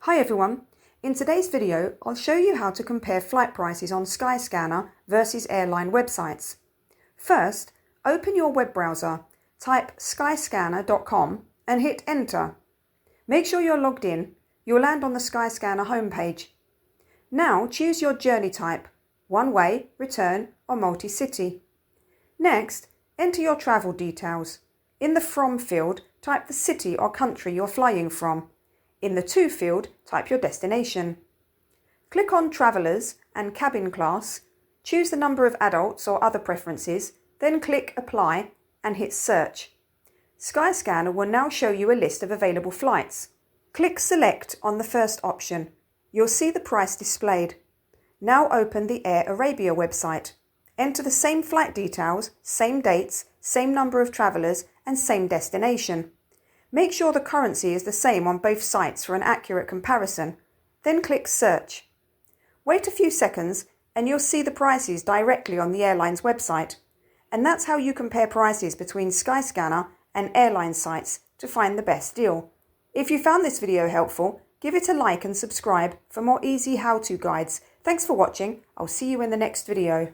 Hi everyone, in today's video I'll show you how to compare flight prices on Skyscanner versus airline websites. First, open your web browser, type skyscanner.com and hit enter. Make sure you're logged in. You'll land on the Skyscanner homepage. Now choose your journey type, one way, return or multi-city. Next, enter your travel details. In the From field, type the city or country you're flying from. In the To field, type your destination. Click on Travellers and Cabin Class, choose the number of adults or other preferences, then click Apply and hit Search. Skyscanner will now show you a list of available flights. Click Select on the first option. You'll see the price displayed. Now open the Air Arabia website. Enter the same flight details, same dates, same number of travellers and same destination. Make sure the currency is the same on both sites for an accurate comparison. Then click Search. Wait a few seconds and you'll see the prices directly on the airline's website. And that's how you compare prices between Skyscanner and airline sites to find the best deal. If you found this video helpful, give it a like and subscribe for more easy how-to guides. Thanks for watching. I'll see you in the next video.